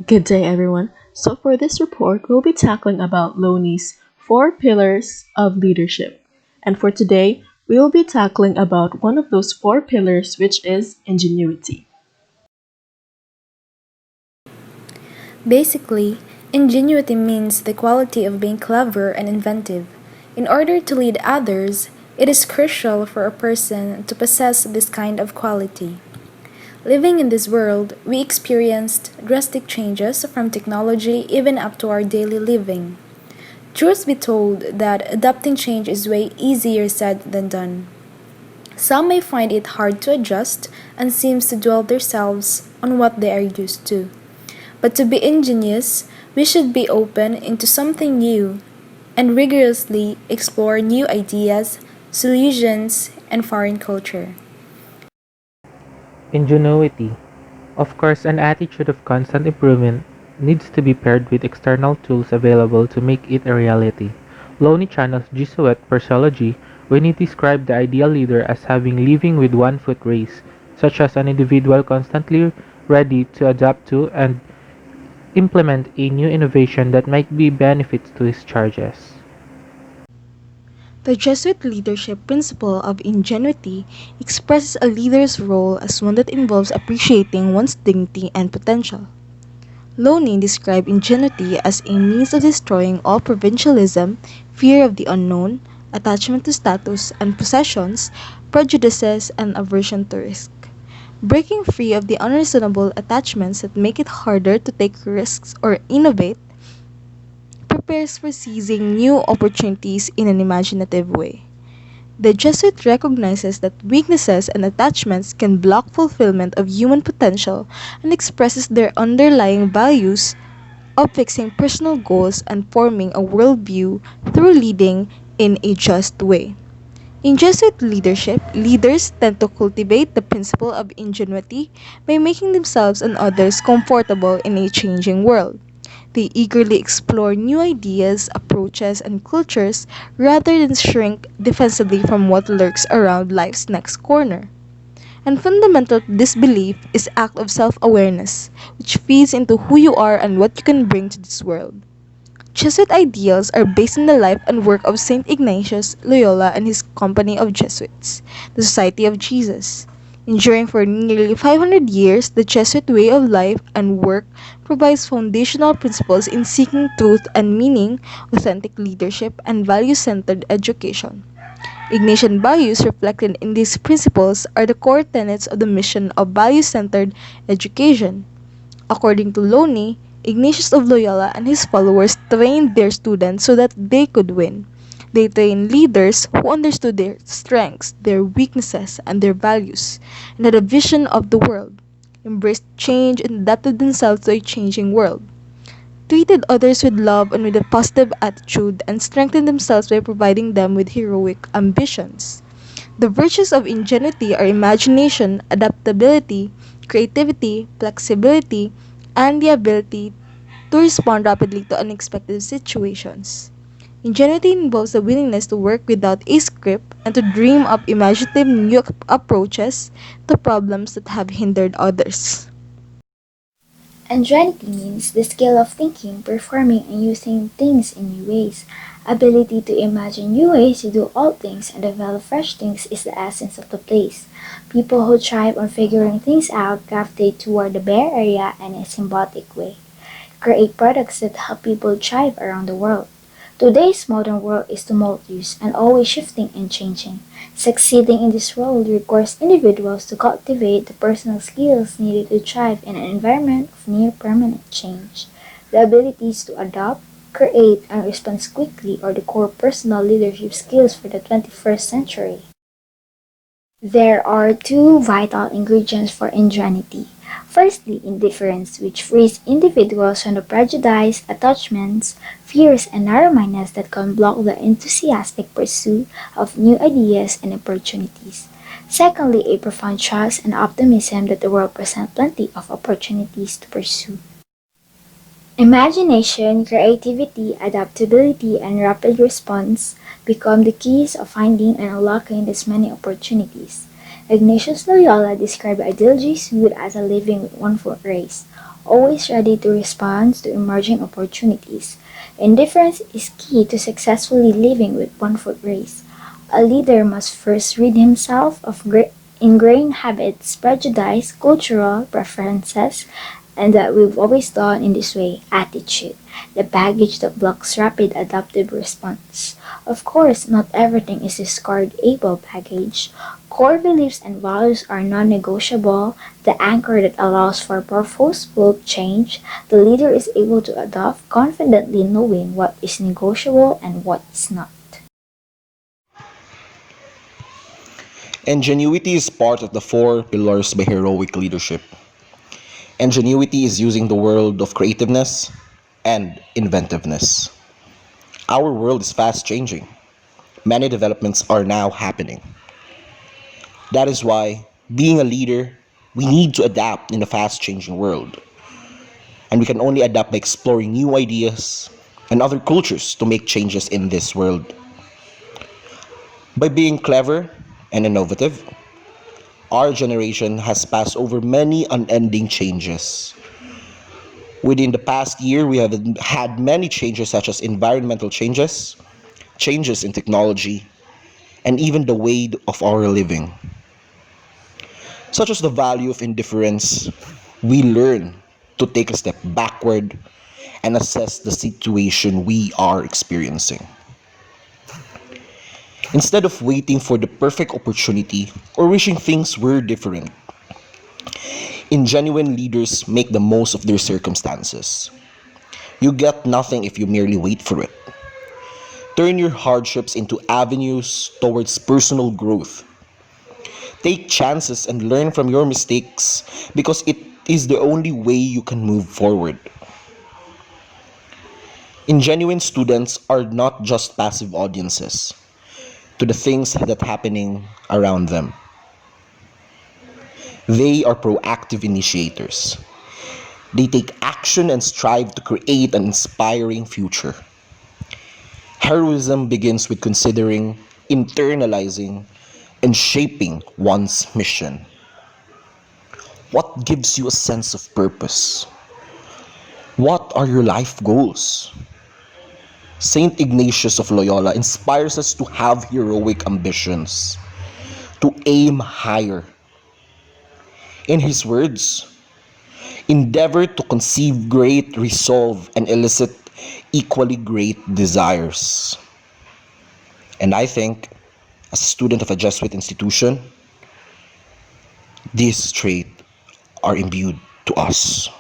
Good day, everyone. So for this report, we'll be tackling about Lowney's four pillars of leadership. And for today, we will be tackling about one of those four pillars, which is ingenuity. Basically, ingenuity means the quality of being clever and inventive. In order to lead others, it is crucial for a person to possess this kind of quality. Living in this world, we experienced drastic changes from technology even up to our daily living. Truth be told that adapting change is way easier said than done. Some may find it hard to adjust and seems to dwell themselves on what they are used to. But to be ingenious, we should be open into something new and rigorously explore new ideas, solutions, and foreign culture. Ingenuity. Of course, an attitude of constant improvement needs to be paired with external tools available to make it a reality. Lowney Channel's Jesuit Persology, when he described the ideal leader as having living with one foot race, such as an individual constantly ready to adapt to and implement a new innovation that might be benefits to his charges. The Jesuit leadership principle of ingenuity expresses a leader's role as one that involves appreciating one's dignity and potential. Lowney described ingenuity as a means of destroying all provincialism, fear of the unknown, attachment to status and possessions, prejudices, and aversion to risk. Breaking free of the unreasonable attachments that make it harder to take risks or innovate prepares for seizing new opportunities in an imaginative way. The Jesuit recognizes that weaknesses and attachments can block fulfillment of human potential and expresses their underlying values of fixing personal goals and forming a worldview through leading in a just way. In Jesuit leadership, leaders tend to cultivate the principle of ingenuity by making themselves and others comfortable in a changing world. They eagerly explore new ideas, approaches, and cultures rather than shrink defensively from what lurks around life's next corner. And fundamental to this belief is act of self-awareness, which feeds into who you are and what you can bring to this world. Jesuit ideals are based on the life and work of Saint Ignatius Loyola and his company of Jesuits, the Society of Jesus. Enduring for nearly 500 years, the Jesuit way of life and work provides foundational principles in seeking truth and meaning, authentic leadership, and value-centered education. Ignatian values reflected in these principles are the core tenets of the mission of value-centered education. According to Lowney, Ignatius of Loyola and his followers trained their students so that they could win. They trained leaders who understood their strengths, their weaknesses, and their values, and had a vision of the world, embraced change and adapted themselves to a changing world, treated others with love and with a positive attitude, and strengthened themselves by providing them with heroic ambitions. The virtues of ingenuity are imagination, adaptability, creativity, flexibility, and the ability to respond rapidly to unexpected situations. Ingenuity involves the willingness to work without a script and to dream up imaginative new approaches to problems that have hindered others. Ingenuity means the skill of thinking, performing, and using things in new ways. Ability to imagine new ways to do all things and develop fresh things is the essence of the place. People who thrive on figuring things out gravitate toward the Bay Area in a symbiotic way. Create products that help people thrive around the world. Today's modern world is tumultuous and always shifting and changing. Succeeding in this world requires individuals to cultivate the personal skills needed to thrive in an environment of near permanent change. The abilities to adapt, create, and respond quickly are the core personal leadership skills for the 21st century. There are two vital ingredients for ingenuity. Firstly, indifference, which frees individuals from the prejudice, attachments, fears, and narrow-mindedness that can block the enthusiastic pursuit of new ideas and opportunities. Secondly, a profound trust and optimism that the world presents plenty of opportunities to pursue. Imagination, creativity, adaptability, and rapid response become the keys of finding and unlocking these many opportunities. Ignatius Loyola described ideal Jesuit as a living with one foot race. always ready to respond to emerging opportunities. Indifference is key to successfully living with one foot raised. A leader must first rid himself of ingrained habits, prejudice, cultural preferences, and that we've always done in this way, attitude, the baggage that blocks rapid adaptive response. Of course, not everything is discardable baggage. Core beliefs and values are non-negotiable, the anchor that allows for purposeful change. The leader is able to adopt confidently knowing what is negotiable and what is not. Ingenuity is part of the four pillars by heroic leadership. Ingenuity is using the world of creativeness and inventiveness. Our world is fast changing. Many developments are now happening. That is why, being a leader, we need to adapt in a fast changing world. And we can only adapt by exploring new ideas and other cultures to make changes in this world. By being clever and innovative, our generation has passed over many unending changes. Within the past year, we have had many changes such as environmental changes, changes in technology, and even the way of our living. Such as the value of indifference, we learn to take a step backward and assess the situation we are experiencing. Instead of waiting for the perfect opportunity or wishing things were different, genuine leaders make the most of their circumstances. You get nothing if you merely wait for it. Turn your hardships into avenues towards personal growth. Take chances and learn from your mistakes because it is the only way you can move forward. Ingenuine students are not just passive audiences to the things that are happening around them. They are proactive initiators. They take action and strive to create an inspiring future. Heroism begins with considering, internalizing, and shaping one's mission. What gives you a sense of purpose? What are your life goals? Saint Ignatius of Loyola inspires us to have heroic ambitions, to aim higher. In his words, endeavor to conceive great resolve and elicit equally great desires. And I think, as a student of a Jesuit institution, these traits are imbued to us.